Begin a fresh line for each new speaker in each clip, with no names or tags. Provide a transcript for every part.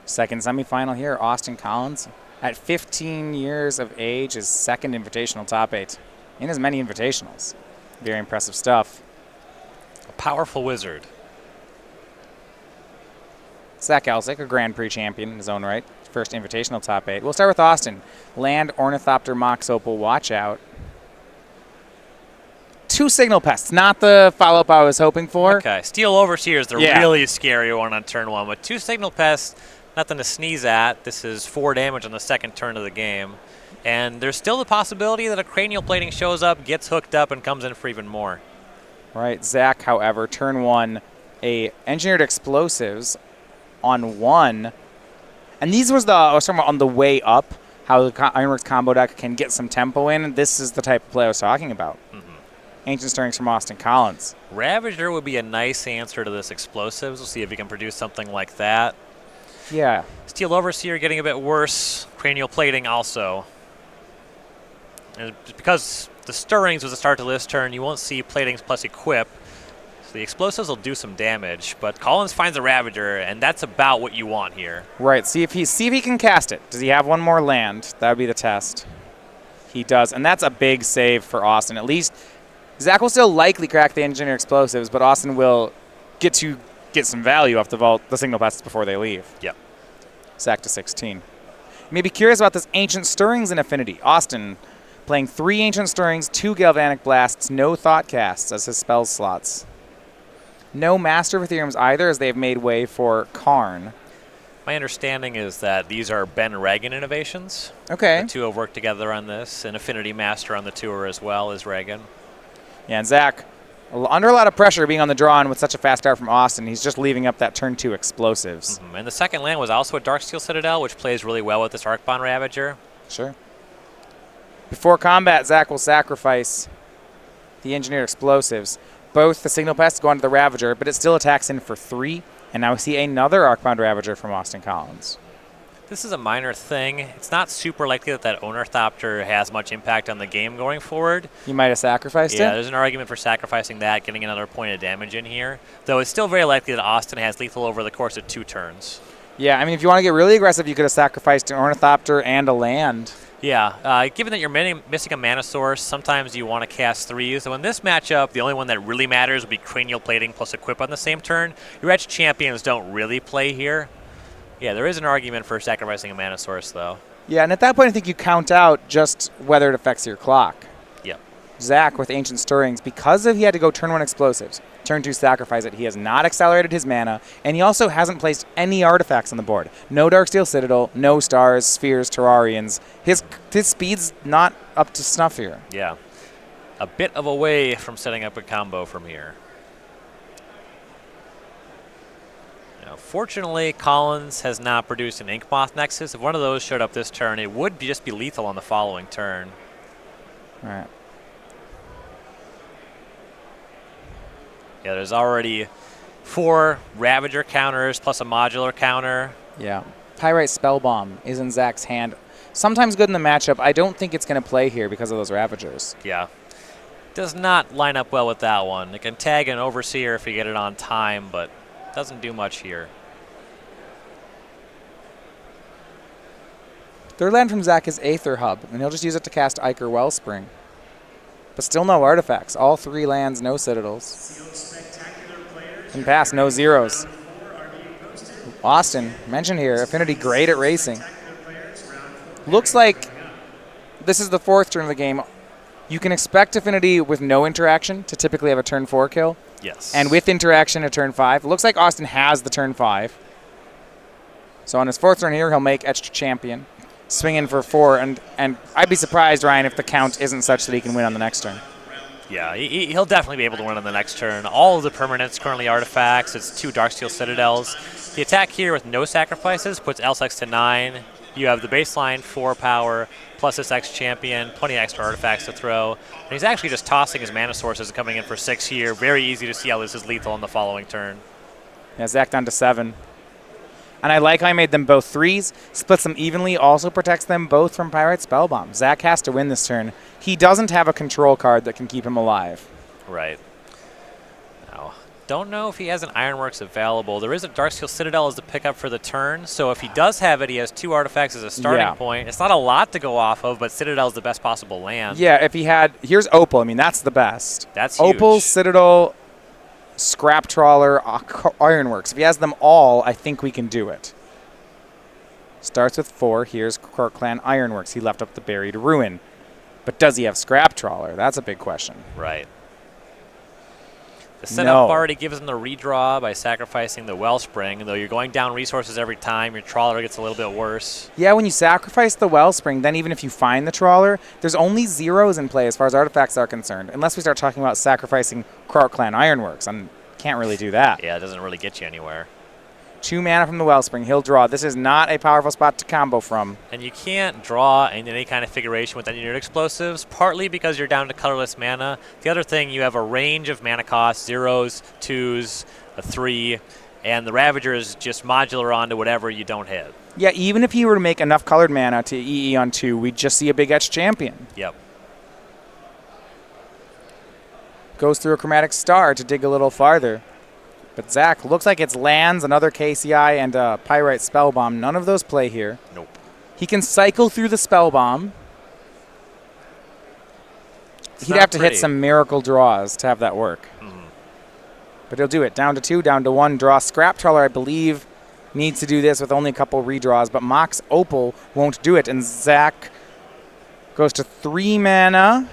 Second semifinal here, Austin Collins. At 15 years of age, his second invitational top 8 in as many invitationals. Very impressive stuff.
A powerful wizard.
Zach Elsik, a Grand Prix champion in his own right. First invitational top 8. We'll start with Austin. Land, Ornithopter, Mox Opal, Watch Out. 2 Signal Pests, not the follow-up I was hoping for.
Okay, Steel Overseer is the really scary one on turn 1, but 2 Signal Pests, nothing to sneeze at. This is 4 damage on the second turn of the game. And there's still the possibility that a Cranial Plating shows up, gets hooked up, and comes in for even more.
Right, Zach, however, turn 1, a Engineered Explosives on 1. And these was I was talking about on the way up, how the Ironworks combo deck can get some tempo in. This is the type of play I was talking about. Ancient Stirrings from Austin Collins.
Ravager would be a nice answer to this Explosives. We'll see if he can produce something like that.
Yeah.
Steel Overseer getting a bit worse. Cranial Plating also. And because the Stirrings was the start to this turn, you won't see Platings plus Equip. So the Explosives will do some damage, but Collins finds a Ravager, and that's about what you want here.
Right. See if he can cast it. Does he have one more land? That would be the test. He does, and that's a big save for Austin. At least Zach will still likely crack the Engineer Explosives, but Austin will get some value off the Signal Pests before they leave.
Yep.
Zach to 16. You may be curious about this Ancient Stirrings in Affinity. Austin playing 3 Ancient Stirrings, 2 Galvanic Blasts, no Thought Casts as his spell slots. No Master of Ethereums either, as they've made way for Karn.
My understanding is that these are Ben Reagan innovations.
Okay.
The 2 have worked together on this, and Affinity Master on the tour as well as Reagan.
Yeah, and Zach, under a lot of pressure being on the draw and with such a fast start from Austin, he's just leaving up that turn 2 Explosives.
And the second land was also a Darksteel Citadel, which plays really well with this Arcbond Ravager.
Sure. Before combat, Zach will sacrifice the Engineered Explosives. Both the Signal Pests go onto the Ravager, but it still attacks in for 3. And now we see another Arcbound Ravager from Austin Collins.
This is a minor thing. It's not super likely that Ornithopter has much impact on the game going forward.
You might have sacrificed it?
Yeah, there's an argument for sacrificing that, getting another point of damage in here. Though it's still very likely that Austin has lethal over the course of 2 turns.
Yeah, I mean, if you want to get really aggressive, you could have sacrificed an Ornithopter and a land.
Yeah, given that you're missing a mana source, sometimes you want to cast 3s. So in this matchup, the only one that really matters would be Cranial Plating plus Equip on the same turn. Your Etched Champions don't really play here. Yeah, there is an argument for sacrificing a mana source, though.
Yeah, and at that point, I think you count out just whether it affects your clock.
Yep.
Zach with Ancient Stirrings, because he had to go turn 1 Explosives, turn 2 sacrifice it, he has not accelerated his mana, and he also hasn't placed any artifacts on the board. No Darksteel Citadel, no Stars, Spheres, Terrarians. His speed's not up to snuff here.
Yeah. A bit of a way from setting up a combo from here. Fortunately, Collins has not produced an Inkmoth Nexus. If one of those showed up this turn, it would just be lethal on the following turn.
All right.
Yeah, there's already 4 Ravager counters plus a modular counter.
Yeah. Pyrite Spellbomb is in Zach's hand. Sometimes good in the matchup. I don't think it's going to play here because of those Ravagers.
Yeah. Does not line up well with that one. It can tag an Overseer if you get it on time, but doesn't do much here.
Third land from Zach is Aether Hub, and he'll just use it to cast Ichor Wellspring. But still no artifacts. All 3 lands, no Citadels. And pass, no zeros. Austin, mentioned here, Affinity great at racing. Looks like this is the 4th turn of the game. You can expect Affinity with no interaction to typically have a turn 4 kill.
Yes.
And with interaction, a turn 5. Looks like Austin has the turn 5. So on his 4th turn here, he'll make Etched Champion. Swing in for 4, and I'd be surprised, Ryan, if the count isn't such that he can win on the next turn.
Yeah, he'll definitely be able to win on the next turn. All of the permanents currently artifacts. It's 2 Darksteel Citadels. The attack here with no sacrifices puts Elsik to 9. You have the baseline 4 power plus this Etched Champion, plenty of extra artifacts to throw. And he's actually just tossing his mana sources and coming in for 6 here. Very easy to see how this is lethal on the following turn.
Yeah, Zach down to 7. And I like how I made them both 3s, splits them evenly, also protects them both from Pyrite Spellbomb. Zach has to win this turn. He doesn't have a control card that can keep him alive.
Right. Now, don't know if he has an Ironworks available. There is a Darksteel Citadel as the pickup for the turn, so if he does have it, he has 2 artifacts as a starting point. It's not a lot to go off of, but Citadel's the best possible land.
Yeah, if he had... Here's Opal. I mean, that's the best.
That's huge.
Opal, Citadel, Scrap Trawler, Ironworks. If he has them all, I think we can do it. Starts with 4. Here's Croc Clan Ironworks. He left up the Buried Ruin. But does he have Scrap Trawler? That's a big question.
Right. The setup already gives him the redraw by sacrificing the Wellspring, though you're going down resources every time. Your Trawler gets a little bit worse.
Yeah, when you sacrifice the Wellspring, then even if you find the Trawler, there's only zeros in play as far as artifacts are concerned, unless we start talking about sacrificing Croc Clan Ironworks. I can't really do that.
Yeah, it doesn't really get you anywhere.
2 mana from the Wellspring. He'll draw. This is not a powerful spot to combo from.
And you can't draw in any kind of configuration with engineered explosives, partly because you're down to colorless mana. The other thing, you have a range of mana costs, 0s, 2s, a 3, and the Ravager is just modular onto whatever you don't hit.
Yeah, even if he were to make enough colored mana to EE on 2, we'd just see a big etched champion.
Yep.
Goes through a Chromatic Star to dig a little farther. But Zach, looks like it's lands, another KCI, and a Pyrite Spellbomb. None of those play here.
Nope.
He can cycle through the Spellbomb. He'd have to hit some miracle draws to have that work. But he'll do it. Down to 2, down to 1. Draw. Scrap Trawler, I believe, needs to do this with only a couple redraws. But Mox Opal won't do it. And Zach goes to 3 mana.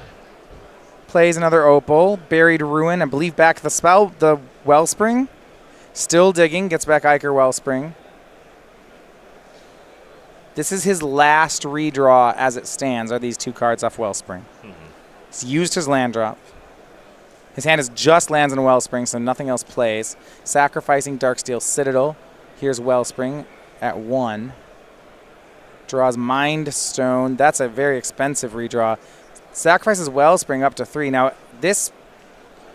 Plays another Opal. Buried Ruin. I believe back the Wellspring. Still digging. Gets back Iker Wellspring. This is his last redraw as it stands, are these 2 cards off Wellspring. He's used his land drop. His hand is just lands and Wellspring, so nothing else plays. Sacrificing Darksteel Citadel. Here's Wellspring at 1. Draws Mind Stone. That's a very expensive redraw. Sacrifices Wellspring up to 3. Now, this...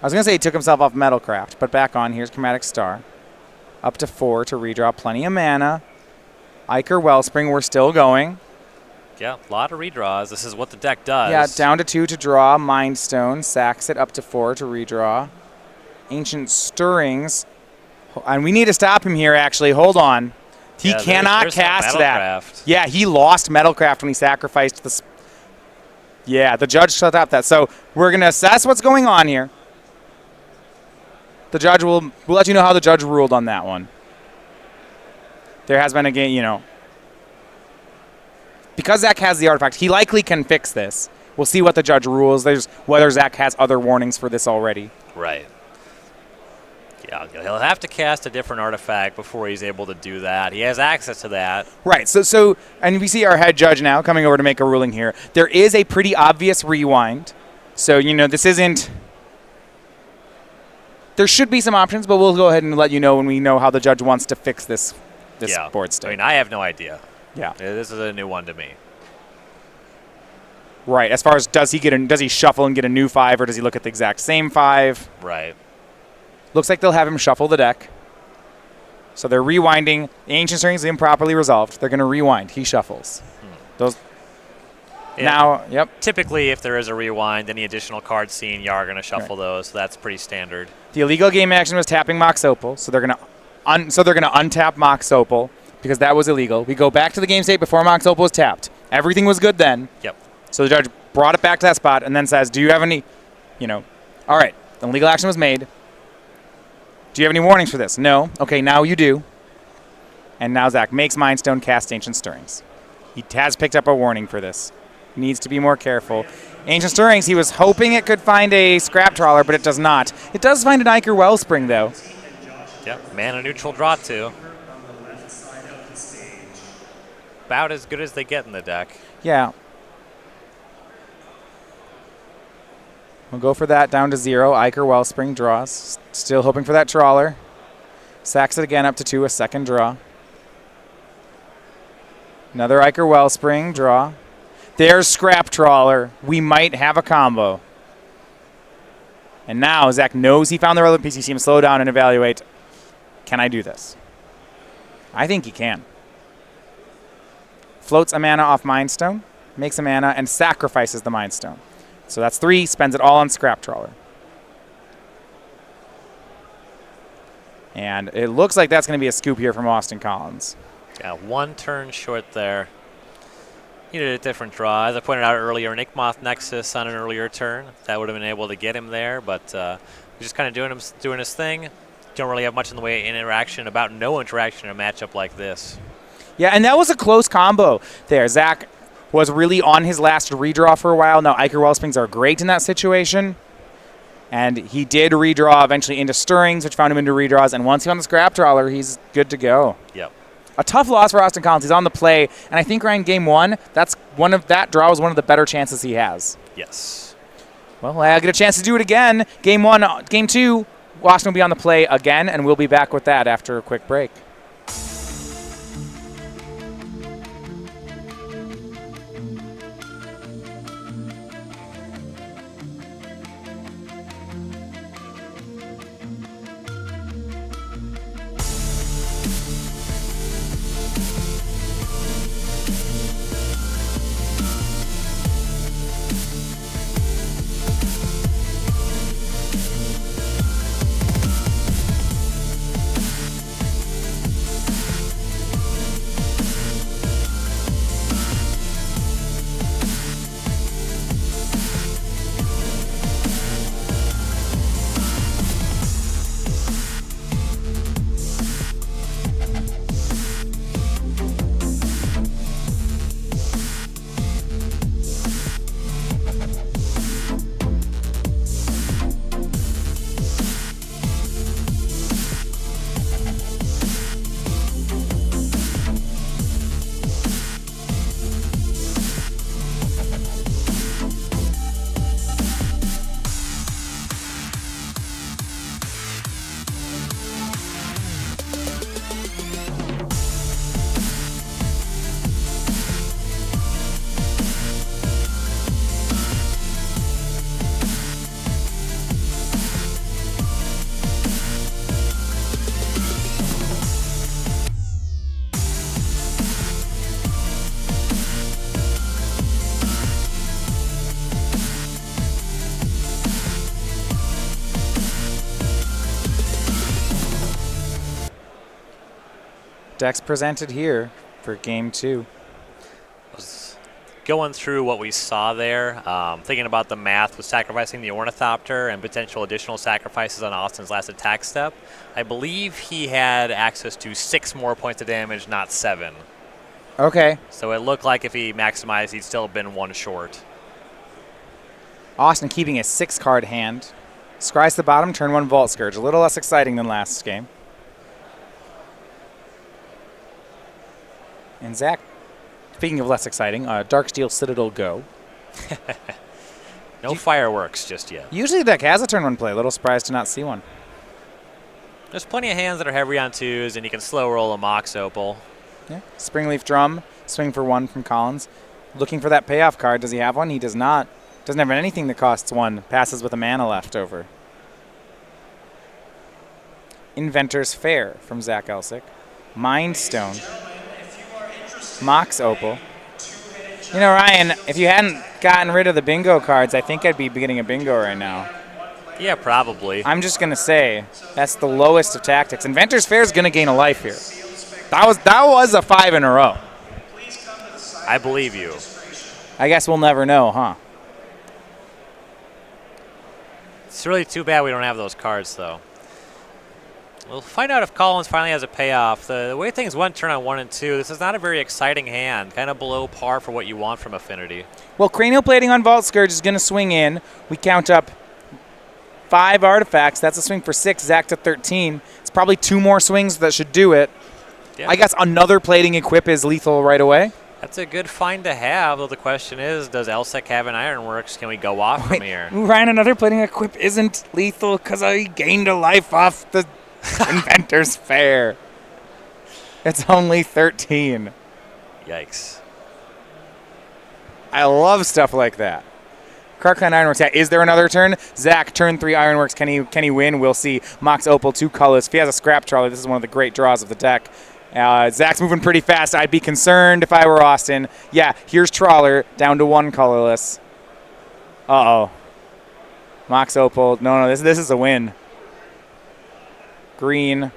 I was going to say he took himself off Metalcraft, but back on. Here's Chromatic Star. Up to 4 to redraw. Plenty of mana. Iker Wellspring, we're still going.
Yeah, a lot of redraws. This is what the deck does.
Yeah, down to 2 to draw. Mind Stone. Sacks it up to 4 to redraw. Ancient Stirrings. And we need to stop him here, actually. Hold on. He cannot cast that. Yeah, he lost Metalcraft when he sacrificed the... Yeah, the judge shut up that. So we're going to assess what's going on here. The judge will... We'll let you know how the judge ruled on that one. There has been a game, you know... Because Zach has the artifact, he likely can fix this. We'll see what the judge rules. There's whether Zach has other warnings for this already.
Right. Yeah, he'll have to cast a different artifact before he's able to do that. He has access to that.
Right. So, and we see our head judge now coming over to make a ruling here. There is a pretty obvious rewind. So, you know, this isn't... There should be some options, but we'll go ahead and let you know when we know how the judge wants to fix this board state.
I mean, I have no idea.
Yeah.
This is a new one to me.
Right. As far as does he shuffle and get a new 5, or does he look at the exact same 5?
Right.
Looks like they'll have him shuffle the deck. So they're rewinding. The Ancient Stirring is improperly resolved. They're going to rewind. He shuffles. Those. Yeah. Now, yep.
Typically, if there is a rewind, any additional cards seen, you are going to shuffle those. So that's pretty standard.
The illegal game action was tapping Mox Opal, so they're going to untap Mox Opal because that was illegal. We go back to the game state before Mox Opal was tapped. Everything was good then.
Yep.
So the judge brought it back to that spot and then says, "Do you have any, all right, the legal action was made. Do you have any warnings for this? No. Okay, now you do." And now Zach makes Mind Stone, cast Ancient Stirrings. He has picked up a warning for this. Needs to be more careful. Ancient Stirrings, he was hoping it could find a Scrap Trawler, but it does not. It does find an Iker Wellspring, though.
Yep, mana neutral draw 2. About as good as they get in the deck.
Yeah. We'll go for that down to 0. Iker Wellspring draws. Still hoping for that Trawler. Sacks it again up to 2, a second draw. Another Iker Wellspring draw. There's Scrap Trawler. We might have a combo. And now Zach knows he found the relevant piece. You see him slow down and evaluate. Can I do this? I think he can. Floats a mana off Mind Stone, makes a mana, and sacrifices the Mind Stone. So that's 3, spends it all on Scrap Trawler. And it looks like that's going to be a scoop here from Austin Collins.
Yeah, 1 turn short there. Needed a different draw. As I pointed out earlier, an Inkmoth Nexus on an earlier turn. That would have been able to get him there, but he's just kind of doing his thing. Don't really have much in the way of interaction, about no interaction in a matchup like this.
Yeah, and that was a close combo there. Zach was really on his last redraw for a while. Now, Iker Wellsprings are great in that situation. And he did redraw eventually into Stirrings, which found him into redraws. And once he on the Scrap Trawler, he's good to go.
Yep.
A tough loss for Austin Collins. He's on the play. And I think, Ryan, game 1, that draw was one of the better chances he has.
Yes.
Well, I'll get a chance to do it again. Game 1, game 2, Austin will be on the play again, and we'll be back with that after a quick break. Decks presented here for game 2.
Going through what we saw there, thinking about the math with sacrificing the Ornithopter and potential additional sacrifices on Austin's last attack step, I believe he had access to 6 more points of damage, not 7.
Okay.
So it looked like if he maximized, he'd still have been 1 short.
Austin keeping a 6-card hand. Scry's the bottom, turn 1 Vault Scourge. A little less exciting than last game. And Zach, speaking of less exciting, Darksteel Citadel go.
No fireworks just yet.
Usually the deck has a turn 1 play. A little surprised to not see one.
There's plenty of hands that are heavy on 2s, and you can slow roll a Mox Opal.
Yeah. Springleaf Drum, swing for 1 from Collins. Looking for that payoff card. Does he have one? He does not. Doesn't have anything that costs 1. Passes with a mana left over. Inventor's Fair from Zach Elsik. Mind Stone. Mox Opal. You know, Ryan, if you hadn't gotten rid of the bingo cards, I think I'd be getting a bingo right now.
Yeah, probably.
I'm just going to say that's the lowest of tactics. Inventor's Fair is going to gain a life here. That was a 5 in a row.
I believe you.
I guess we'll never know, huh?
It's really too bad we don't have those cards, though. We'll find out if Collins finally has a payoff. The way things went turn on 1 and 2, this is not a very exciting hand. Kind of below par for what you want from Affinity.
Well, Cranial Plating on Vault Scourge is going to swing in. We count up 5 artifacts. That's a swing for 6. Zach to 13. It's probably 2 more swings that should do it. Yeah. I guess another Plating Equip is lethal right away.
That's a good find to have, though the question is, does Elsik have an Ironworks? Can we go off from here?
Ryan, another Plating Equip isn't lethal because I gained a life off the Inventor's Fair. It's only 13.
Yikes.
I love stuff like that. Karkline Ironworks. Yeah, is there another turn? Zach, turn 3 Ironworks. Can he win? We'll see. Mox Opal, 2 colors. If he has a Scrap Trawler, this is one of the great draws of the deck. Zach's moving pretty fast. I'd be concerned if I were Austin. Yeah, here's Trawler, down to 1 colorless. Uh-oh. Mox Opal. No, this is a win. Green.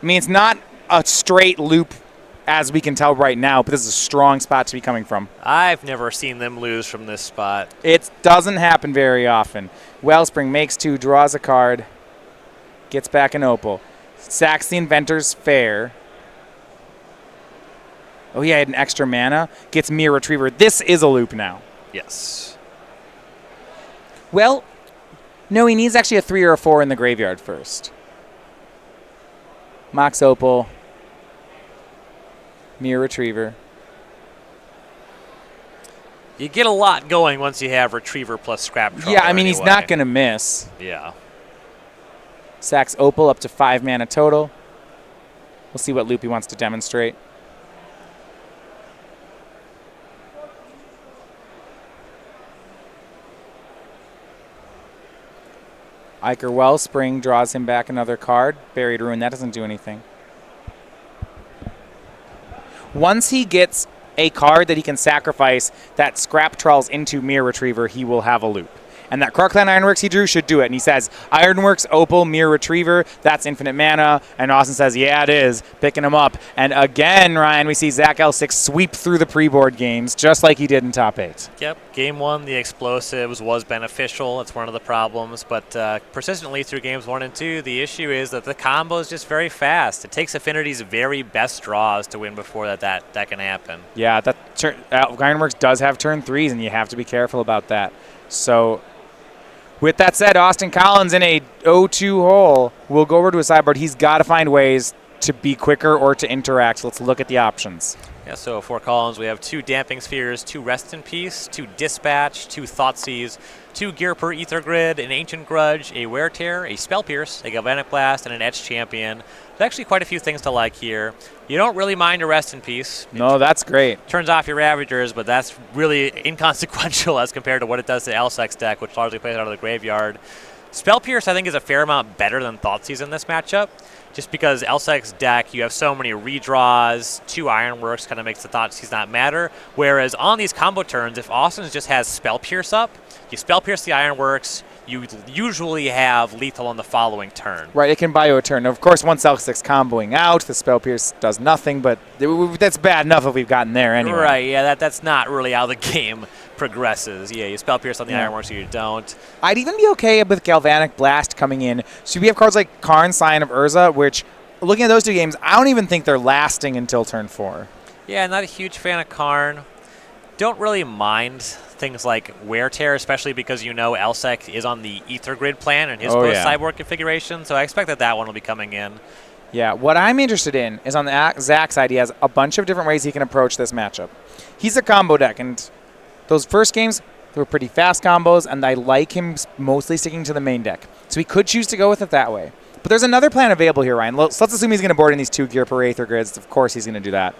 I mean, it's not a straight loop as we can tell right now, but this is a strong spot to be coming from.
I've never seen them lose from this spot.
It doesn't happen very often. Wellspring makes 2, draws a card, gets back an opal. Sacks the Inventor's Fair. Oh, he had an extra mana. Gets Mirror Retriever. This is a loop now.
Yes.
Well, no, he needs actually a 3 or a 4 in the graveyard first. Mox Opal. Mirror Retriever.
You get a lot going once you have Retriever plus Scrap Trawler.
Yeah, I mean, he's
anyway.
not going to miss.
Yeah.
Sacks Opal up to 5 mana total. We'll see what loop he wants to demonstrate. Iker Wellspring draws him back another card. Buried Ruin, that doesn't do anything. Once he gets a card that he can sacrifice that Scrap Trolls into Mirror Retriever, he will have a loop. And that Crockland Ironworks he drew should do it. And he says, Ironworks, Opal, Mirror Retriever, that's infinite mana. And Austin says, yeah, it is. Picking him up. And again, Ryan, we see Zach Elsik sweep through the pre-board games, just like he did in top 8.
Yep. Game 1, the explosives was beneficial. That's one of the problems. But persistently through games 1 and 2, the issue is that the combo is just very fast. It takes Affinity's very best draws to win before that can happen.
Yeah, Ironworks does have turn 3s, and you have to be careful about that. So with that said, Austin Collins in a 0-2 hole will go over to a sideboard. He's got to find ways to be quicker or to interact. Let's look at the options.
Yeah, so for Collins, we have 2 Damping Spheres, 2 Rest in Peace, 2 Dispatch, 2 Thoughtseize, 2 Gear per Ether Grid, an Ancient Grudge, a Wear Tear, a Spell Pierce, a Galvanic Blast, and an Etched Champion. There's actually quite a few things to like here. You don't really mind a Rest in Peace.
No, that's great.
Turns off your Ravagers, but that's really inconsequential as compared to what it does to Elsek's deck, which largely plays out of the graveyard. Spell Pierce, I think, is a fair amount better than Thoughtseize in this matchup, just because Elsek's deck, you have so many redraws, 2 Ironworks kind of makes the Thoughtseize not matter, whereas on these combo turns, if Austin just has Spell Pierce up, you Spell Pierce the Ironworks, you usually have lethal on the following turn.
Right, it can buy you a turn. Of course, once Elsik's comboing out, the Spell Pierce does nothing, but that's bad enough if we've gotten there anyway.
Right, yeah, that's not really how the game progresses. Yeah, you Spell Pierce on the Ironworks or you don't.
I'd even be okay with Galvanic Blast coming in. So we have cards like Karn, Sign of Urza, which, looking at those 2 games, I don't even think they're lasting until turn 4.
Yeah, not a huge fan of Karn. Don't really mind things like Wear Tear, especially because you know Elsik is on the Ether Grid plan in his post-sideboard configuration, so I expect that one will be coming in.
Yeah, what I'm interested in is on the Zach side, he has a bunch of different ways he can approach this matchup. He's a combo deck, and those first games, they were pretty fast combos, and I like him mostly sticking to the main deck. So he could choose to go with it that way. But there's another plan available here, Ryan. So let's assume he's going to board in these 2 Gear per Aether Grids. Of course he's going to do that.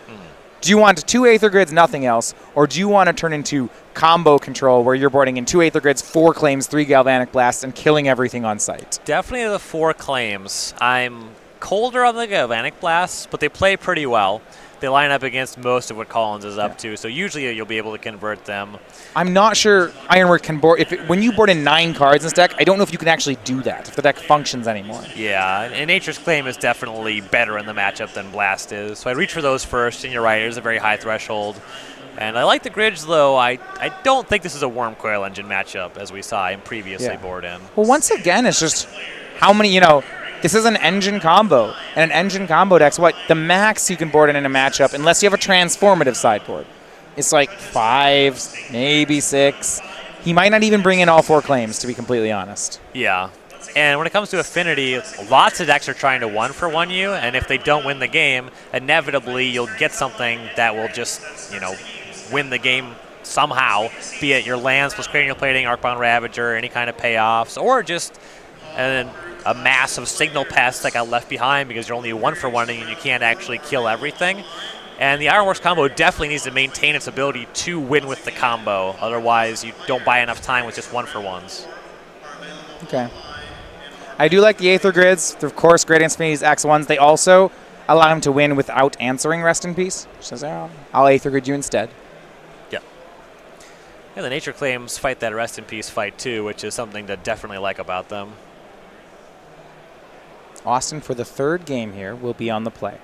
Do you want 2 Aether Grids, nothing else, or do you want to turn into combo control where you're boarding in 2 Aether Grids, 4 Claims, 3 Galvanic Blasts, and killing everything on sight?
Definitely the 4 Claims. I'm colder on the Galvanic Blasts, but they play pretty well. They line up against most of what Collins is up to, so usually you'll be able to convert them.
I'm not sure Ironwork can board. When you board in 9 cards in this deck, I don't know if you can actually do that, if the deck functions anymore.
Yeah, and Nature's Claim is definitely better in the matchup than Blast is, so I'd reach for those first, and you're right, there's a very high threshold. And I like the grids, though. I don't think this is a Wormcoil Engine matchup, as we saw him previously board in.
Well, once again, it's just how many, this is an engine combo, and an engine combo deck's what? The max you can board in a matchup, unless you have a transformative sideboard. It's like 5, maybe 6. He might not even bring in all 4 Claims, to be completely honest.
Yeah. And when it comes to Affinity, lots of decks are trying to 1-for-1 you, and if they don't win the game, inevitably you'll get something that will just, win the game somehow, be it your lands plus cranial plating, Arcbound Ravager, any kind of payoffs, or just a massive signal pest that got left behind because you're only 1-for-1 and you can't actually kill everything. And the Ironworks combo definitely needs to maintain its ability to win with the combo. Otherwise, you don't buy enough time with just 1-for-1s.
Okay. I do like the Aether Grids. Of course, Great Infinity's X1s. They also allow him to win without answering Rest in Peace. He says, I'll Aether Grid you instead.
Yeah. Yeah, the Nature Claims fight that Rest in Peace fight too, which is something to definitely like about them.
Austin, for the third game here, will be on the play.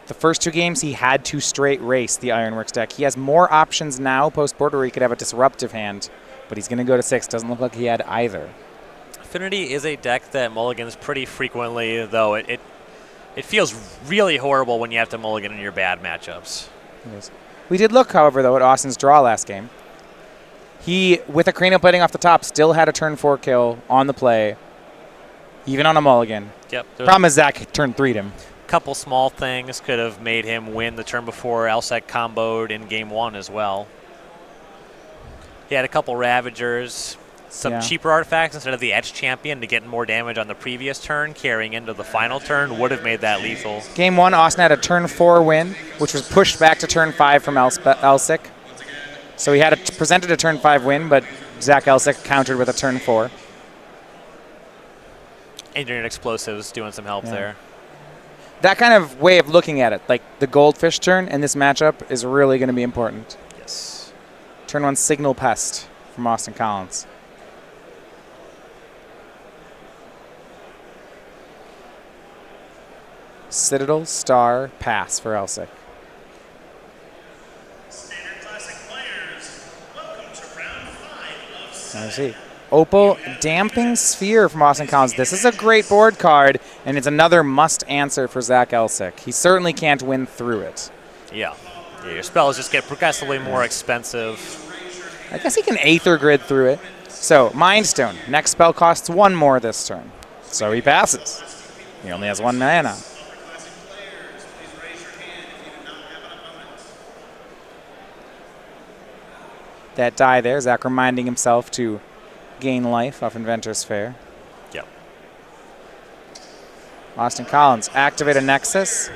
The first 2 games, he had to straight race the Ironworks deck. He has more options now post-border where he could have a disruptive hand, but he's going to go to 6. Doesn't look like he had either.
Affinity is a deck that mulligans pretty frequently, though it feels really horrible when you have to mulligan in your bad matchups.
We did look, however, though, at Austin's draw last game. He, with a cranial plating off the top, still had a turn 4 kill on the play, even on a mulligan.
Yep.
Problem is Zach turn 3'd him.
Couple small things could have made him win the turn before. Elsik comboed in game 1 as well. He had a couple Ravagers, some cheaper artifacts instead of the Edge Champion to get more damage on the previous turn, carrying into the final turn would have made that lethal.
Game 1, Austin had a turn 4 win, which was pushed back to turn 5 from Elsik. So he had presented a turn 5 win, but Zach Elsik countered with a turn 4.
Engineered Explosives doing some help there.
That kind of way of looking at it, like the Goldfish turn in this matchup, is really going to be important.
Yes.
Turn 1 Signal Pest from Austin Collins. Citadel, Star, Pass for Elsik.
Standard Classic players, welcome to round 5 of
I see. Opal, Damping Sphere from Austin Collins. This is a great board card, and it's another must answer for Zach Elsik. He certainly can't win through it.
Yeah. Your spells just get progressively more expensive.
I guess he can Aether Grid through it. So, Mind Stone. Next spell costs 1 more this turn. So he passes. He only has 1 mana. That die there, Zach reminding himself to gain life off Inventor's Fair.
Yep.
Austin Collins, activate a Nexus.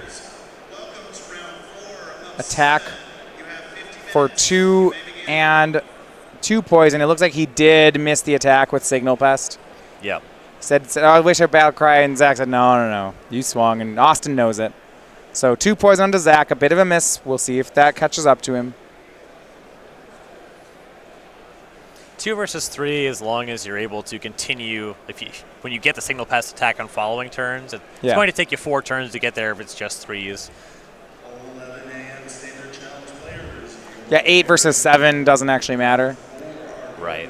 Attack for 2 and 2 poison. It looks like he did miss the attack with Signal Pest.
Yep.
Said oh, I wish I Battle Cry, and Zach said, no. You swung, and Austin knows it. So 2 poison onto Zach, a bit of a miss. We'll see if that catches up to him.
2 versus 3, as long as you're able to continue. When you get the Signal Pest attack on following turns, it's going to take you 4 turns to get there if it's just 3s.
Yeah, 8 versus 7 doesn't actually matter.
Right.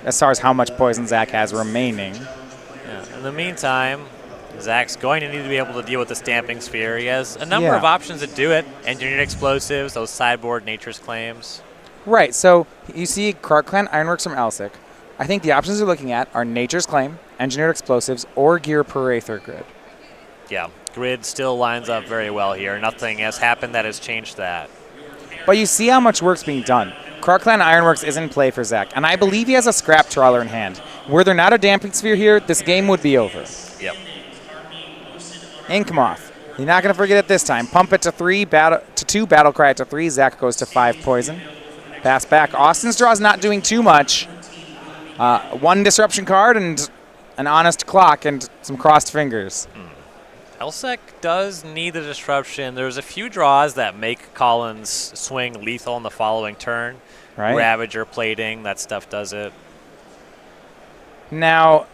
As far as how much poison Zach has remaining.
Yeah. In the meantime, Zach's going to need to be able to deal with the Stamping Sphere. He has a number of options to do it. Engineered Explosives, those sideboard Nature's Claims.
Right, so you see Krark Clan Ironworks from Elsik. I think the options you're looking at are Nature's Claim, Engineered Explosives, or Gear per Aether Grid.
Yeah, Grid still lines up very well here. Nothing has happened that has changed that.
But you see how much work's being done. Krark Clan Ironworks is in play for Zach, and I believe he has a Scrap Trawler in hand. Were there not a Damping Sphere here, this game would be over.
Yep.
Ink Moth. You're not going to forget it this time. Pump it to 3, to 2, Battle Cry it to 3. Zach goes to 5 poison. Pass back. Austin's draw is not doing too much. 1 disruption card and an honest clock and some crossed fingers.
Elsik does need the disruption. There's a few draws that make Collins swing lethal on the following turn.
Right.
Ravager plating, that stuff does it.
Now,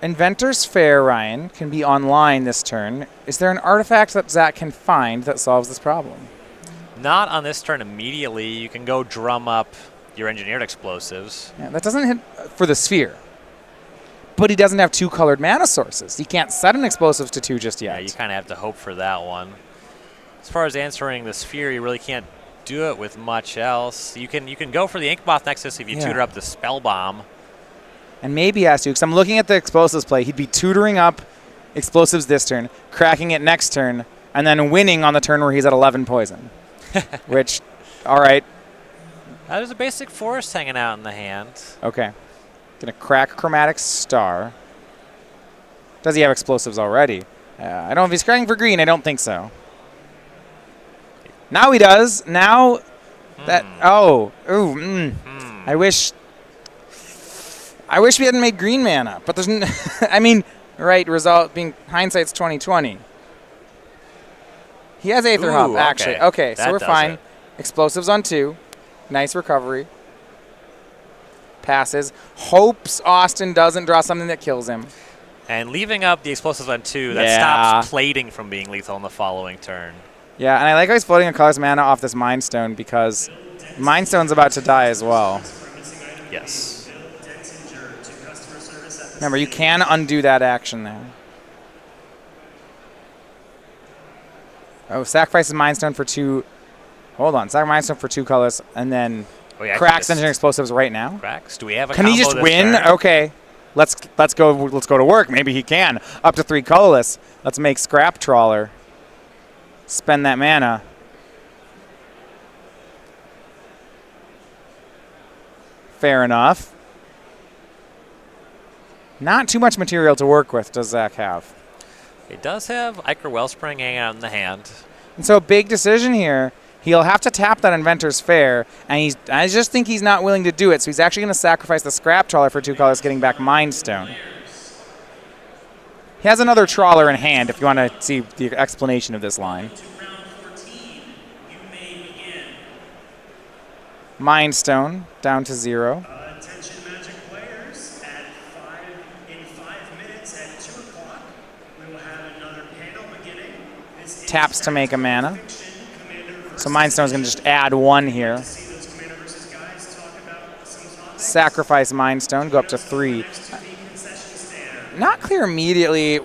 Inventor's Fair, Ryan, can be online this turn. Is there an artifact that Zach can find that solves this problem?
Not on this turn immediately. You can go drum up your Engineered Explosives.
Yeah, that doesn't hit for the Sphere. But he doesn't have 2 colored mana sources. He can't set an Explosives to 2 just yet.
Yeah, you kind of have to hope for that one. As far as answering the Sphere, you really can't do it with much else. You can go for the Inkmoth Nexus if you tutor up the Spell Bomb.
And maybe he has to, because I'm looking at the Explosives play. He'd be tutoring up Explosives this turn, cracking it next turn, and then winning on the turn where he's at 11 poison. Which, all right.
There's a basic forest hanging out in the hand.
Okay. Gonna crack Chromatic Star. Does he have Explosives already? I don't know if he's cracking for green. I don't think so. Now he does. Now that I wish we hadn't made green mana. But there's I mean, right, result being hindsight's 2020. He has Aether Hub, actually. Okay, so we're fine. Explosives on 2. Nice recovery. Passes. Hopes Austin doesn't draw something that kills him.
And leaving up the explosives on 2, that
Yeah.
stops plating from being lethal in the following turn.
Yeah, and I like how he's floating a colorless mana off this Mind Stone because Mind Stone's about to die as well.
Yes.
Remember, you can undo that action there. Oh, sacrifices Mind Stone for 2. Hold on, sacrifice Mind Stone for 2 colors, and then
Oh, yeah,
cracks Engineering Explosives right now.
Cracks. Do we have a
Can he
combo
just
this
win?
turn?
Okay, let's go to work. Maybe he can. Up to 3 colorless. Let's make Scrap Trawler. Spend that mana. Fair enough. Not too much material to work with, does Zach have?
He does have Ichor Wellspring hanging out in the hand.
And so a big decision here. He'll have to tap that Inventor's Fair, and I just think he's not willing to do it, so he's actually going to sacrifice the Scrap Trawler for 2 colors, getting back Mind Stone. He has another Trawler in hand if you want to see the explanation of this line. Mind Stone down to 0.
Attention Magic players, in 5 minutes at 2 o'clock, we will have another panel beginning. This
Taps to make a mana. So Mind Stone's going to just add 1 here. Sacrifice Mind Stone, go up to 3. Not clear immediately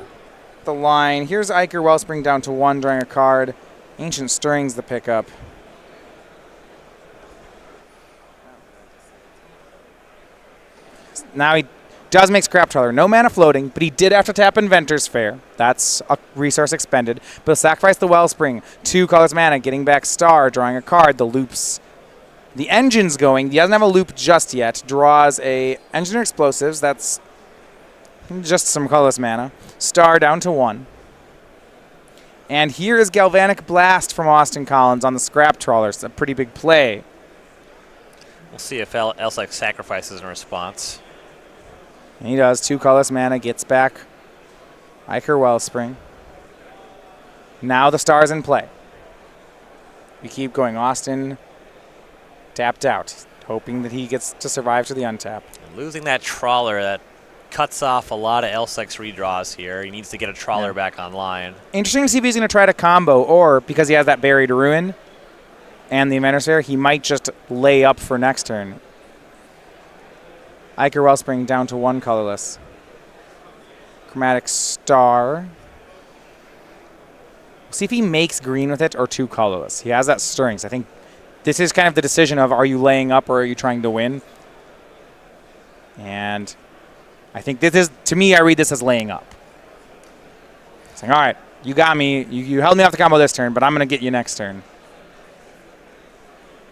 the line. Here's Ichor Wellspring down to 1, drawing a card. Ancient Stirring's the pickup. Now he does make Scrap Trawler. No mana floating, but he did have to tap Inventor's Fair. That's a resource expended. But he'll sacrifice the Wellspring. 2 colors mana, getting back Star, drawing a card. The loops. The engine's going. He doesn't have a loop just yet. Draws a Engineer Explosives. That's just some colorless mana. Star down to 1. And here is Galvanic Blast from Austin Collins on the Scrap Trawler. It's a pretty big play.
We'll see if Elsik sacrifices in response.
And he does. 2 colorless mana, gets back Ichor Wellspring. Now the Star's in play. We keep going. Austin tapped out, hoping that he gets to survive to the untap.
And losing that Trawler, that cuts off a lot of Elsik's redraws here. He needs to get a Trawler back online.
Interesting to see if he's going to try to combo, or because he has that Buried Ruin and the Inventor's Fair, he might just lay up for next turn. Ichor Wellspring down to 1 colorless. Chromatic Star. See if he makes green with it or 2 colorless. He has that Stirring, so I think this is kind of the decision of, are you laying up or are you trying to win? And I think this is, to me, I read this as laying up. Saying, all right, you got me. You held me off the combo this turn, but I'm going to get you next turn.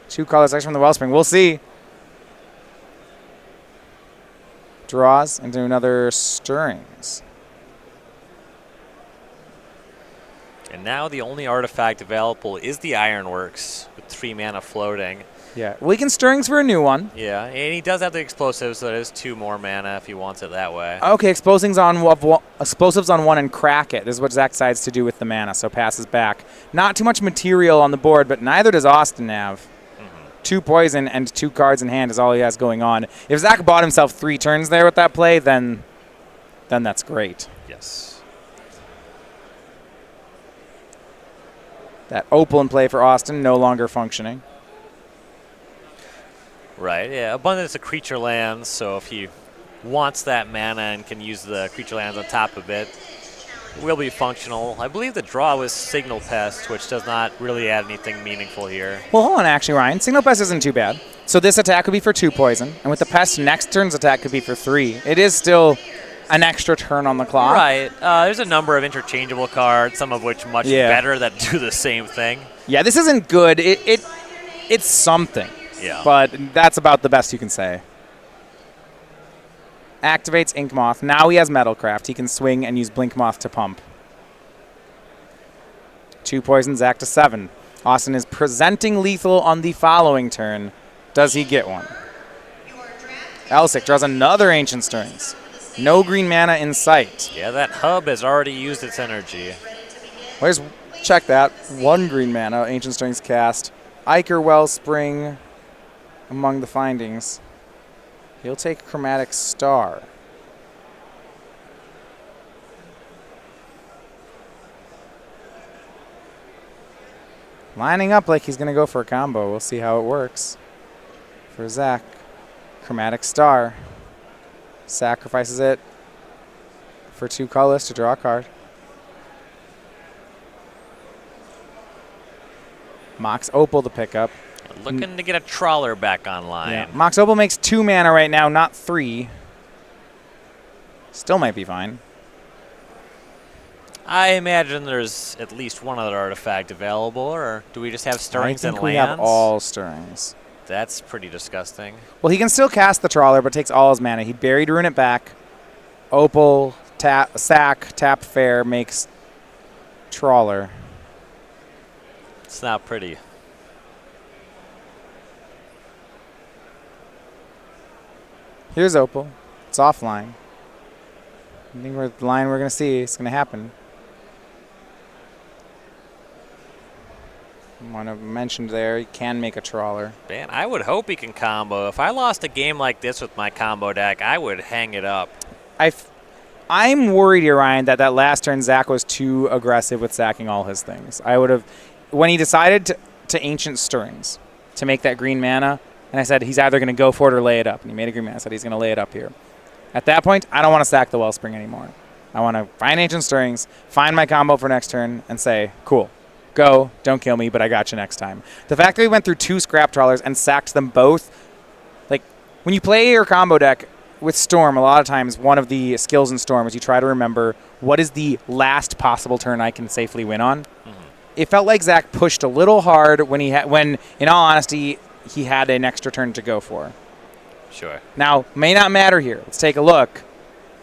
2 colors extra from the Wellspring. We'll see. Draws into another Stirrings.
And now the only artifact available is the Ironworks with 3 mana floating.
Yeah, well, he can Stirrings for a new one.
Yeah, and he does have the explosives, so that is 2 more mana if he wants it that way.
Okay, explosives on 1 and crack it. This is what Zach decides to do with the mana, so passes back. Not too much material on the board, but neither does Austin have. 2 poison and 2 cards in hand is all he has going on. If Zach bought himself 3 turns there with that play, then that's great.
Yes.
That Opal in play for Austin, no longer functioning.
Right, yeah. Abundance of creature lands, so if he wants that mana and can use the creature lands on top of it, will be functional. I believe the draw was Signal Pest, which does not really add anything meaningful here.
Well, hold on, actually, Ryan. Signal Pest isn't too bad. So this attack could be for 2 poison, and with the Pest, next turn's attack could be for 3. It is still an extra turn on the clock.
Right. There's a number of interchangeable cards, some of which much better that do the same thing.
Yeah, this isn't good. It's something.
Yeah.
But that's about the best you can say. Activates Ink Moth. Now he has Metalcraft. He can swing and use Blink Moth to pump. 2 poisons, Zach to 7. Austin is presenting lethal on the following turn. Does he get one? Elsik draws another Ancient Stirrings. No green mana in sight.
Yeah, that hub has already used its energy.
Let's check that. 1 green mana, Ancient Stirrings cast. Ichor Wellspring among the findings. He'll take Chromatic Star. Lining up like he's going to go for a combo. We'll see how it works for Zach. Chromatic Star. Sacrifices it for 2 colorless to draw a card. Mox Opal to pick up.
Looking to get a trawler back online.
Yeah. Mox Opal makes 2 mana right now, not 3. Still might be fine.
I imagine there's at least one other artifact available, or do we just have stirrings and
I think we
lands?
have all stirrings.
That's pretty disgusting.
Well, he can still cast the Trawler, but takes all his mana. He buried Rune it back. Opal, sack, tap fair, makes Trawler.
It's not pretty.
Here's Opal. It's offline. I think the line we're going to see is going to happen. One I've mentioned there, he can make a Trawler.
Man, I would hope he can combo. If I lost a game like this with my combo deck, I would hang it up.
I'm worried here, Ryan, that last turn Zach was too aggressive with sacking all his things. I would have, when he decided to Ancient Stirrings to make that green mana, and I said he's either going to go for it or lay it up, and he made a green mana. I said he's going to lay it up here. At that point, I don't want to sack the Wellspring anymore. I want to find Ancient Stirrings, find my combo for next turn, and say, cool, go, don't kill me, but I got you next time. The fact that we went through 2 Scrap Trawlers and sacked them both, like, when you play your combo deck with Storm, a lot of times one of the skills in Storm is you try to remember what is the last possible turn I can safely win on. Mm-hmm. It felt like Zach pushed a little hard when in all honesty, he had an extra turn to go for.
Sure.
Now, may not matter here. Let's take a look.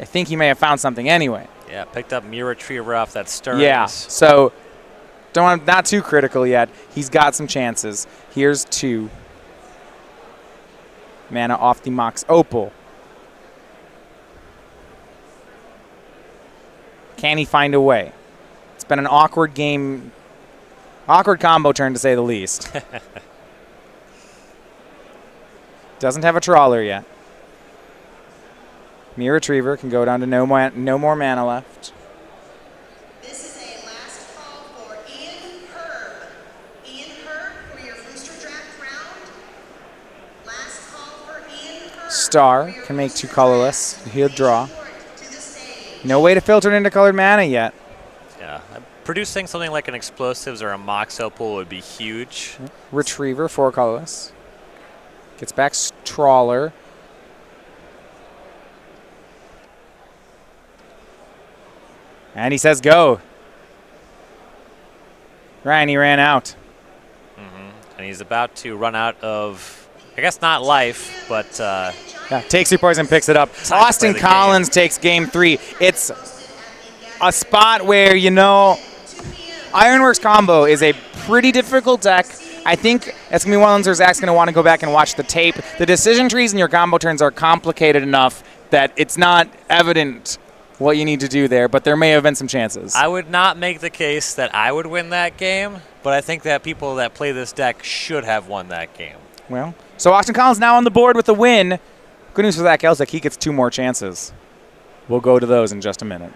I think he may have found something anyway.
Yeah, picked up Mirror Retriever off that Stirrings.
Yeah, so not too critical yet. He's got some chances. Here's 2 mana off the Mox Opal. Can he find a way? It's been an awkward game, awkward combo turn to say the least. Doesn't have a Trawler yet. Mirror Retriever can go down to no more mana left.
This is a last call for Ian Herb. Ian Herb for your booster draft round. Last call for Ian Herb.
Star can make 2 colorless. He'll draw. No way to filter it into colored mana yet.
Yeah, producing something like an Explosives or a Mox Opal would be huge.
Retriever, 4 colorless. Gets back Trawler. And he says go. Ryan, he ran out.
Mm-hmm. And he's about to run out of, I guess not life, but
yeah, takes 3 poison, picks it up. Austin Collins takes game 3. It's a spot where, Ironworks combo is a pretty difficult deck. I think it's going to be one of those where Zach's going to want to go back and watch the tape. The decision trees in your combo turns are complicated enough that it's not evident what you need to do there, but there may have been some chances.
I would not make the case that I would win that game, but I think that people that play this deck should have won that game.
Well, so Austin Collins now on the board with a win. Good news for Zach Elsik, he gets 2 more chances. We'll go to those in just a minute.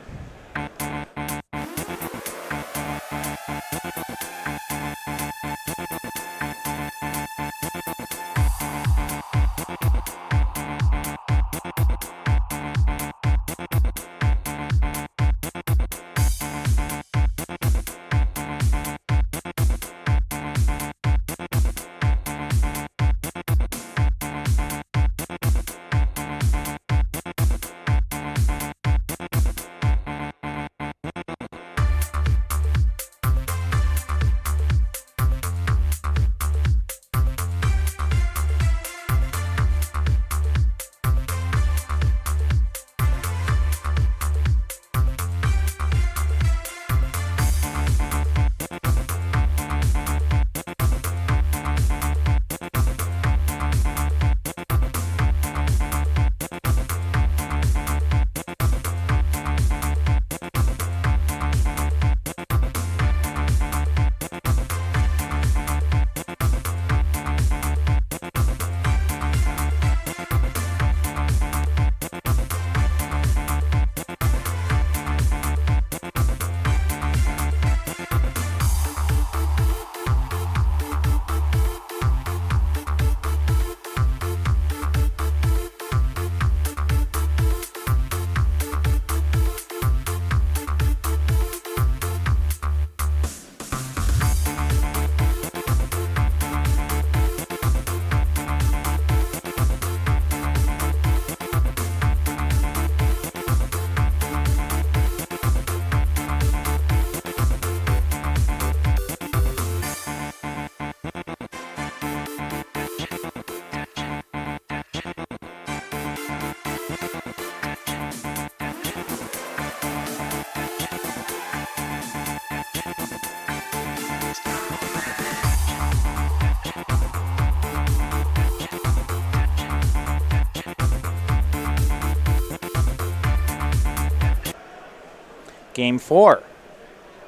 Game 4.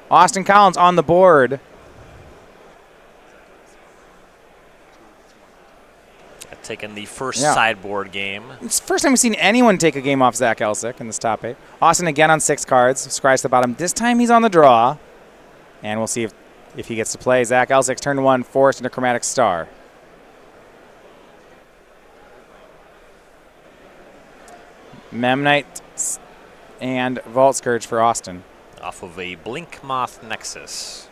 Austin Collins on the board.
Taking the first sideboard game.
It's the first time we've seen anyone take a game off Zach Elsik in this top 8. Austin again on 6 cards. Scries to the bottom. This time he's on the draw. And we'll see if he gets to play. Zach Elsik's turn 1, forced into Chromatic Star. Memnite and Vault Scourge for Austin.
Off of a Blink Moth Nexus.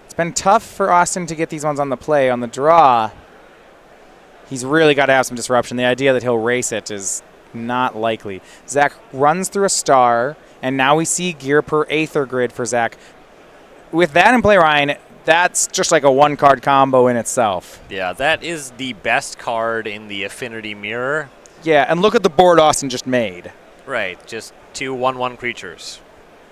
It's been tough for Austin to get these ones on the play. On the draw, he's really got to have some disruption. The idea that he'll race it is not likely. Zach runs through a star, and now we see gear per Aether Grid for Zach. With that in play, Ryan, that's just like a one-card combo in itself.
Yeah, that is the best card in the Affinity Mirror.
Yeah, and look at the board Austin just made.
Right, just 2 1/1 creatures.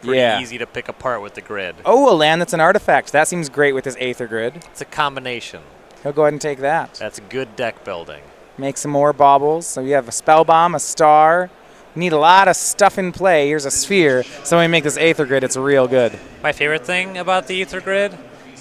Pretty easy to pick apart with the grid.
Oh, a land that's an artifact. That seems great with his Aether Grid.
It's a combination.
He'll go ahead and take that.
That's good deck building.
Make some more baubles. So you have a Spell Bomb, a Star. You need a lot of stuff in play. Here's a Sphere. So when we make this Aether Grid, it's real good.
My favorite thing about the Aether Grid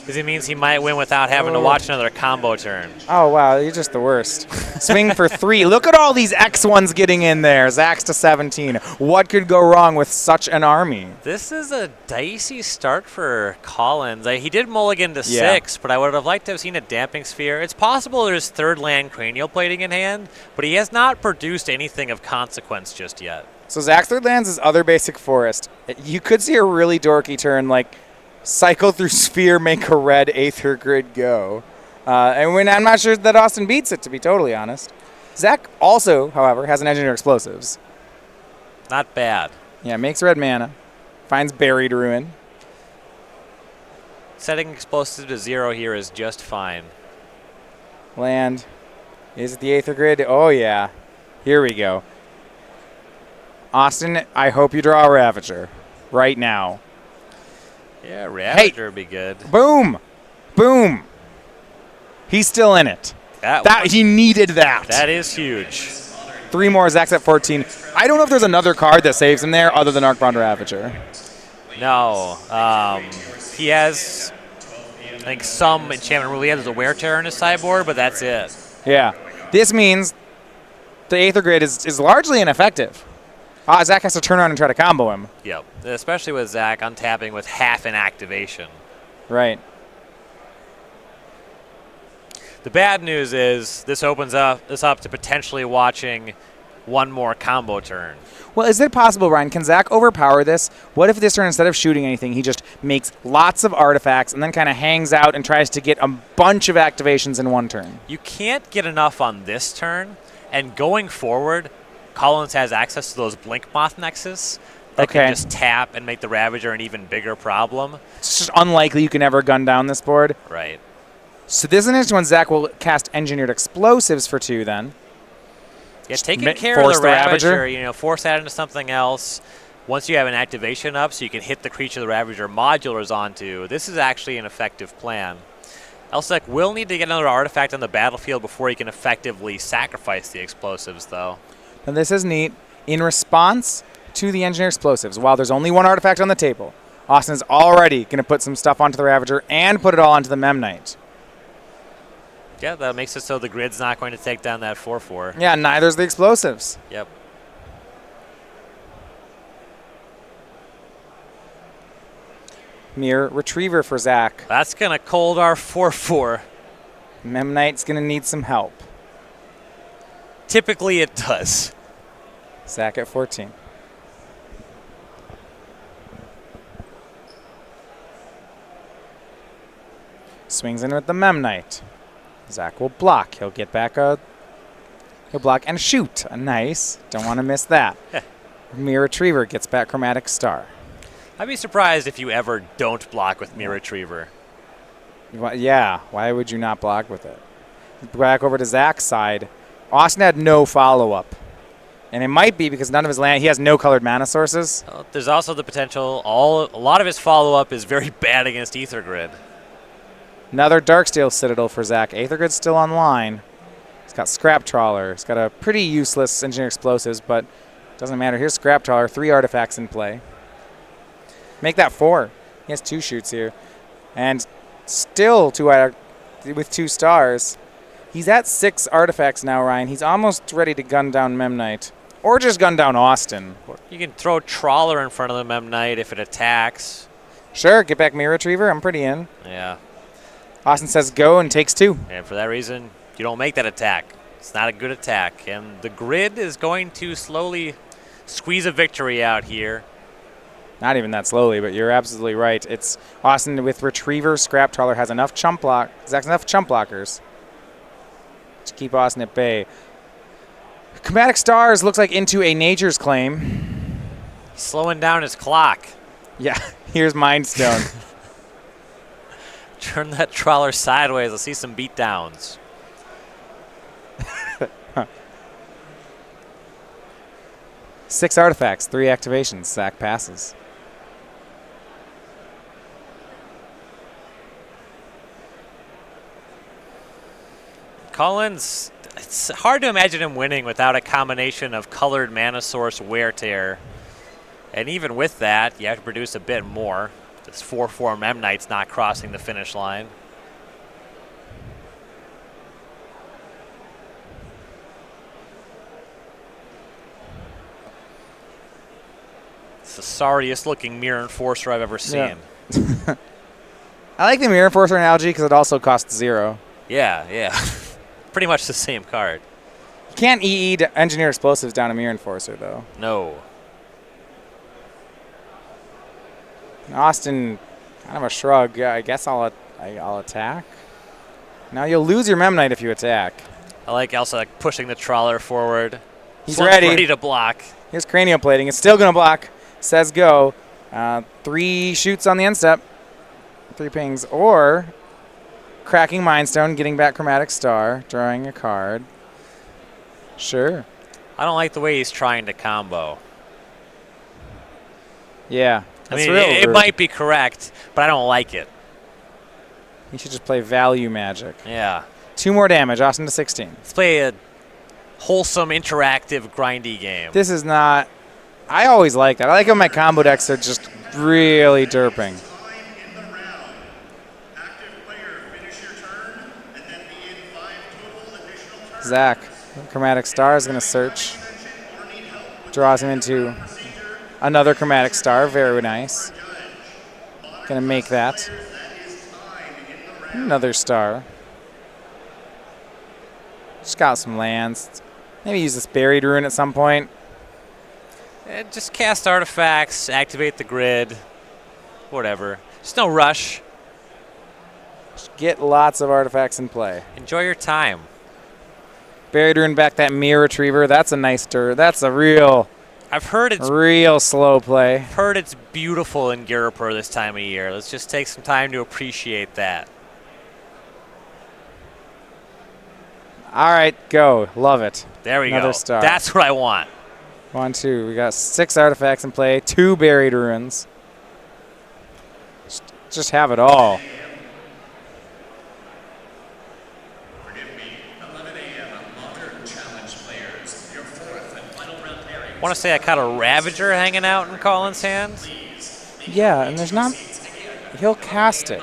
is it means he might win without having to watch another combo turn.
Oh, wow. You're just the worst. Swing for 3. Look at all these X1s getting in there. Zach's to 17. What could go wrong with such an army?
This is a dicey start for Collins. He did mulligan to 6, but I would have liked to have seen a Damping Sphere. It's possible there's third land Cranial Plating in hand, but he has not produced anything of consequence just yet.
So Zach's third lands is other basic forest. You could see a really dorky turn like cycle through Sphere, make a red Aether Grid go. And when I'm not sure that Austin beats it, to be totally honest. Zach also, however, has an Engineer Explosives.
Not bad.
Yeah, makes red mana. Finds Buried Ruin.
Setting Explosive to 0 here is just fine.
Land. Is it the Aether Grid? Oh, yeah. Here we go. Austin, I hope you draw a Ravager right now.
Yeah, Ravager would be good.
Boom. Boom. He's still in it. He needed that.
That is huge.
3 more. Zach's at 14. I don't know if there's another card that saves him there other than Arcbound Ravager.
No. He has, I think, some enchantment rule. He has a Wear Terror in his sideboard, but that's it.
Yeah. This means the Aether Grid is largely ineffective. Zach has to turn around and try to combo him.
Yep. Especially with Zach untapping with half an activation.
Right.
The bad news is this opens up to potentially watching one more combo turn.
Well, is it possible, Ryan? Can Zach overpower this? What if this turn, instead of shooting anything, he just makes lots of artifacts and then kind of hangs out and tries to get a bunch of activations in one turn?
You can't get enough on this turn, and going forward, Collins has access to those Blink Moth Nexus that can just tap and make the Ravager an even bigger problem.
It's just unlikely you can ever gun down this board.
Right.
So this is an interesting one. Zach will cast Engineered Explosives for 2 then.
Yeah, taking care of the Ravager, force that into something else. Once you have an activation up so you can hit the creature the Ravager modulars onto, this is actually an effective plan. Elsik will need to get another artifact on the battlefield before he can effectively sacrifice the explosives, though.
Now this is neat. In response to the Engineer Explosives, while there's only 1 artifact on the table, Austin's already going to put some stuff onto the Ravager and put it all onto the Memnite.
Yeah, that makes it so the grid's not going to take down that 4/4.
Yeah, neither's the explosives.
Yep.
Mirror Retriever for Zach.
That's going to cold our 4/4.
Memnite's going to need some help.
Typically it does.
Zach at 14. Swings in with the Memnite. Zach will block. He'll get back he'll block and shoot. Nice. Don't want to miss that. Mirror Retriever gets back Chromatic Star.
I'd be surprised if you ever don't block with Mirror Retriever.
Yeah, why would you not block with it? Back over to Zach's side. Austin had no follow-up. And it might be because none of his land, he has no colored mana sources.
There's also the potential, a lot of his follow-up is very bad against Aether Grid.
Another Darksteel Citadel for Zach. Aether Grid's still online. He's got Scrap Trawler. He's got a pretty useless Engineer Explosives, but Doesn't matter. Here's Scrap Trawler, 3 artifacts in play. Make that 4. He has 2 shoots here. And still with 2 stars. He's at 6 artifacts now, Ryan. He's almost ready to gun down Memnite. Or just gun down Austin.
You can throw Trawler in front of the Memnite if it attacks.
Sure, get back Mirror Retriever. I'm pretty in.
Yeah.
Austin says go and takes 2.
And for that reason, you don't make that attack. It's not a good attack. And the grid is going to slowly squeeze a victory out here.
Not even that slowly, but you're absolutely right. It's Austin with Retriever. Scrap Trawler has enough chump blockers to keep Austin at bay. Chromatic Stars looks like into a Nature's Claim.
Slowing down his clock.
Yeah, here's Mind Stone.
Turn that Trawler sideways. Let's see some beatdowns.
6 artifacts, 3 activations. Zach passes.
Collins, it's hard to imagine him winning without a combination of colored Mana Source, Wear Tear. And even with that, you have to produce a bit more. This 4/4 Memnite's not crossing the finish line. It's the sorriest looking Mirror Enforcer I've ever seen.
Yeah. I like the Mirror Enforcer analogy because it also costs 0.
Yeah. Pretty much the same card.
You can't EE to Engineer Explosives down a Mirror Enforcer, though.
No.
Austin, kind of a shrug. Yeah, I guess I'll attack. Now you'll lose your Memnite if you attack.
I like Elsik pushing the Trawler forward.
He's ready
to block.
Here's Cranioplating. It's still going to block. Says go. 3 shoots on the end step. 3 pings. Or cracking Mind Stone, getting back Chromatic Star, drawing a card. Sure.
I don't like the way he's trying to combo.
Yeah.
I mean, it might be correct, but I don't like it.
You should just play value Magic.
Yeah.
2 more damage. Austin to 16.
Let's play a wholesome, interactive, grindy game.
This is not... I always like that. I like when my combo decks are just really derping. Zach, Chromatic Star is going to search. Draws him into another Chromatic Star. Very nice. Going to make that. Another star. Just got some lands. Maybe use this Buried Ruin at some point.
And just cast artifacts, activate the grid, whatever. Just no rush.
Just get lots of artifacts in play.
Enjoy your time.
Buried Ruin back that Mirror Retriever. That's a nice stir. That's a real...
I've heard it's
real slow play.
Heard it's beautiful in Girapur this time of year. Let's just take some time to appreciate that.
All right, go. Love it.
There we go.
Another star.
That's what I want.
1, 2. We got 6 artifacts in play. 2 Buried Ruins. Just have it all.
I want to say I caught a Ravager hanging out in Colin's hand.
Yeah, and there's not... He'll cast it.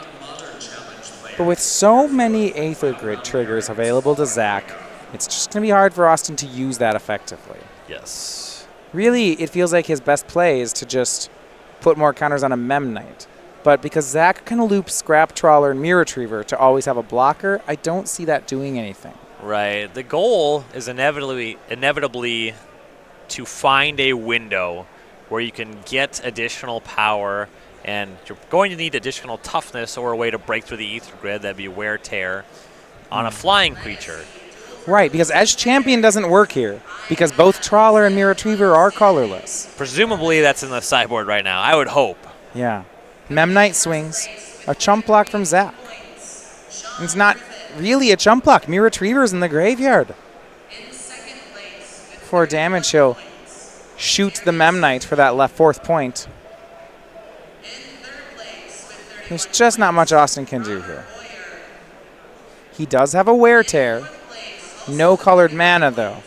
But with so many Aether Grid triggers available to Zach, it's just going to be hard for Austin to use that effectively.
Yes.
Really, it feels like his best play is to just put more counters on a Memnite. But because Zach can loop Scrap Trawler and Mirror Retriever to always have a blocker, I don't see that doing anything.
Right. The goal is inevitably to find a window where you can get additional power, and you're going to need additional toughness or a way to break through the Aether Grid. That'd be Wear Tear on a flying creature.
Right, because Edge Champion doesn't work here, because both Trawler and Mirror Retriever are colorless.
Presumably that's in the sideboard right now. I would hope.
Yeah. Memnite swings. A chump block from Zach. It's not really a chump block. Mirror Retriever's in the graveyard. 4 damage, he'll shoot the Memnite for that left 4th point. There's just not much Austin can do here. He does have a Wear Tear. No colored mana, though.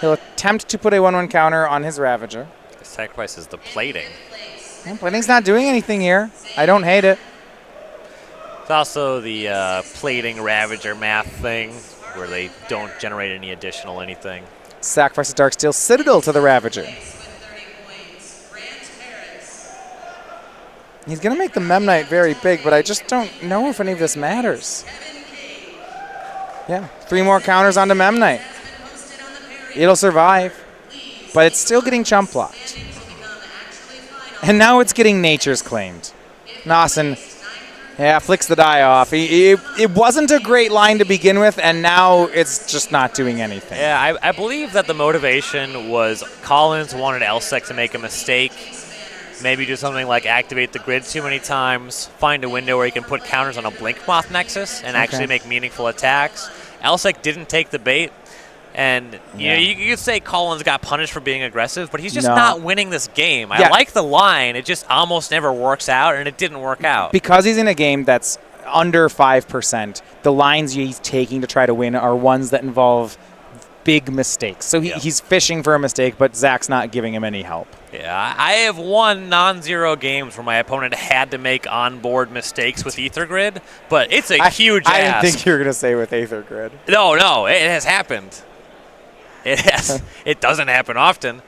He'll attempt to put a 1/1 counter on his Ravager.
Sacrifices the plating.
And plating's not doing anything here. I don't hate it.
It's also the plating Ravager math thing where they don't generate any additional anything.
Sacrifices Darksteel Citadel to the Ravager. He's going to make the Memnite very big, but I just don't know if any of this matters. Yeah, 3 more counters onto Memnite. It'll survive, but it's still getting chump blocked. And now it's getting Nature's Claimed. Austin, yeah, flicks the die off. It wasn't a great line to begin with, and now it's just not doing anything.
Yeah, I believe that the motivation was Collins wanted Elsik to make a mistake. Maybe do something like activate the grid too many times, find a window where he can put counters on a Blink Moth Nexus and actually make meaningful attacks. Elsik didn't take the bait, and you could say Collins got punished for being aggressive, but he's just not winning this game. I like the line, it just almost never works out, and it didn't work out.
Because he's in a game that's under 5%, the lines he's taking to try to win are ones that involve big mistakes. So he's fishing for a mistake, but Zach's not giving him any help.
Yeah, I have won non-zero games where my opponent had to make on-board mistakes with Ether Grid, but it's a huge ask.
I didn't think you were going to say with Aether Grid.
No, it has happened. It has. It doesn't happen often.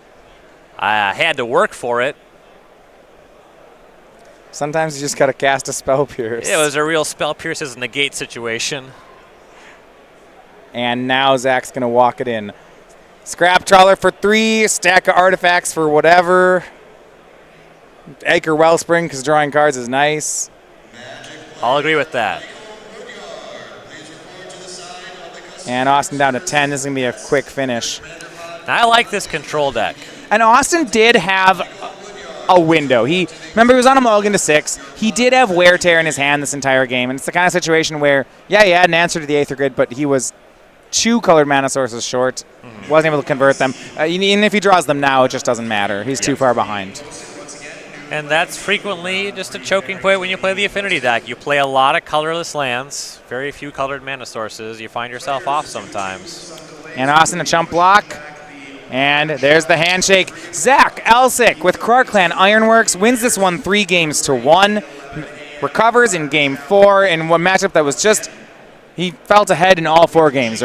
I had to work for it.
Sometimes you just got to cast a Spell Pierce.
It was a real Spell Pierce's negate situation.
And now Zach's going to walk it in. Scrap Trawler for 3, stack of artifacts for whatever. Acre Wellspring because drawing cards is nice.
I'll agree with that.
And Austin down to 10. This is going to be a quick finish.
Now, I like this control deck.
And Austin did have a window. Remember, he was on a mulligan to 6. He did have Wear Tear in his hand this entire game. And it's the kind of situation where, he had an answer to the Aether Grid, but he was 2 colored mana sources short. Wasn't able to convert them. Even if he draws them now, it just doesn't matter. He's too far behind.
And that's frequently just a choking point when you play the Affinity deck. You play a lot of colorless lands, very few colored mana sources. You find yourself off sometimes.
And Austin a chump block. And there's the handshake. Zach Elsik with Krark Clan Ironworks wins this one 3-1. Recovers in game 4 in one matchup that was just, he felt ahead in all 4 games.